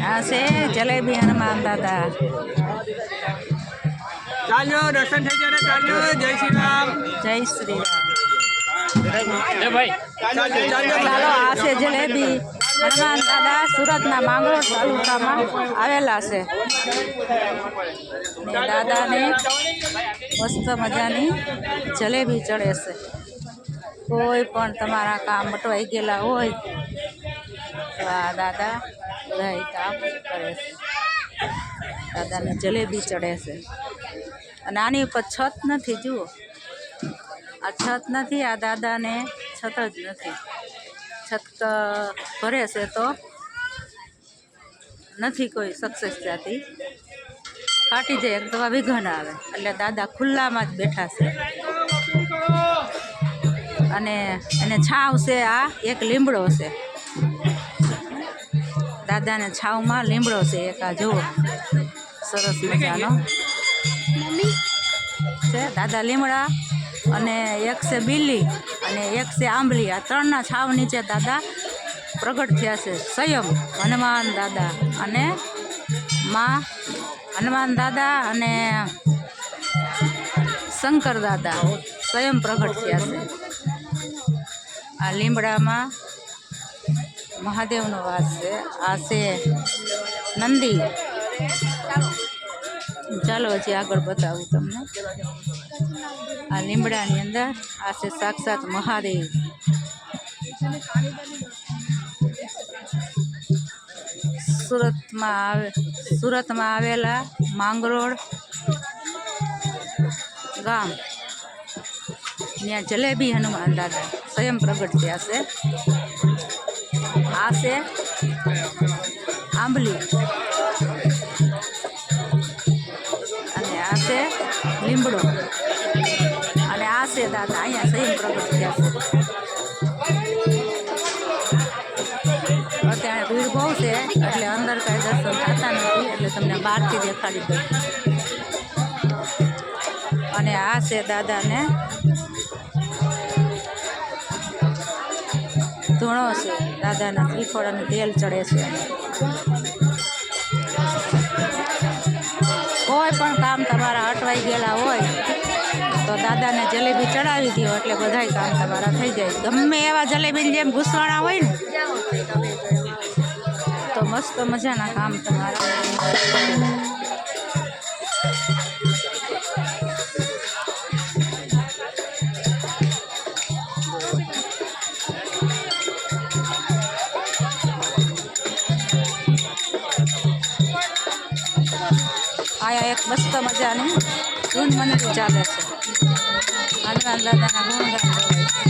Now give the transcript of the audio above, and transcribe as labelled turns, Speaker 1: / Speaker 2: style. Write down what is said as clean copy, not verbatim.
Speaker 1: આ છે જલેબી હનુમાન દાદા.
Speaker 2: ચાલો દર્શન થઈ ગયા. ચાલો જય શ્રી રામ.
Speaker 1: જય શ્રી રામ.
Speaker 2: ચાલો
Speaker 1: ચાલો આ છે જલેબી હનુમાન દાદા. સુરતના માંગરોળ તાલુકામાં આવેલા છે. ને દાદાને મસ્ત મજાની જલેબી ચડે છે. કોઈ પણ તમારા કામ અટવાઈ ગયેલા હોય તો આ દાદા બધા કામ કરે છે. દાદાને જલેબી ચડે છે. અને આની ઉપર છત નથી. જુઓ, આ છત નથી. આ દાદાને છત જ નથી. છત ભરે છે તો નથી કોઈ સક્સેસ થતી. ફાટી જાય એક દવા વિઘન આવે. એટલે દાદા ખુલ્લામાં જ બેઠા છે. અને એને છાંવ છે. આ એક લીમડો છે. દાદાને છાંવમાં લીમડો છે એક. આ જુઓ સરસ મજાનો છે દાદા લીમડા. અને એક છે બીલી અને એક છે આંબલી. આ ત્રણના છાવ નીચે દાદા પ્રગટ થયા છે. સ્વયં હનુમાન દાદા અને માં હનુમાન દાદા અને શંકર દાદા સ્વયં પ્રગટ થયા છે. આ લીમડામાં મહાદેવનો વાસ છે. આ છે નંદી. ચાલો હજી આગળ બતાવું તમને. આ લીમડાની અંદર આ છે સાક્ષાત મહાદેવ. સુરતમાં આવેલા માંગરોળ ગામ ત્યાં જલેબી હનુમાન દાદા સ્વયં પ્રગટ થયા છે. આ છે આંબલી અને આ છે લીમડો અને આ છે દાદા અહીંયા સ્વયં પ્રગટ થયા છે. અત્યારે ભીડ બહુ છે એટલે અંદર કાંઈ દર્શન થતા નથી. એટલે તમને બહારથી દેખાડી દઉં. અને આ છે દાદાને ધૂણો છે. દાદાના શ્રીફળ અને તેલ ચડે છે. કોઈ પણ કામ તમારા અટવાઈ ગયેલા હોય તો દાદાને જલેબી ચડાવી દો એટલે બધાય કામ તમારા થઈ જાય. ગમે એવા જલેબીની જેમ ઘૂસવાણા હોય ને તો મસ્ત મજાના કામ તમારા. આયા એક મસ્ત મજાની ધૂન મંડળી ચાલે છે. હનુમાન દાદાના ગુણગાન ગાય છે.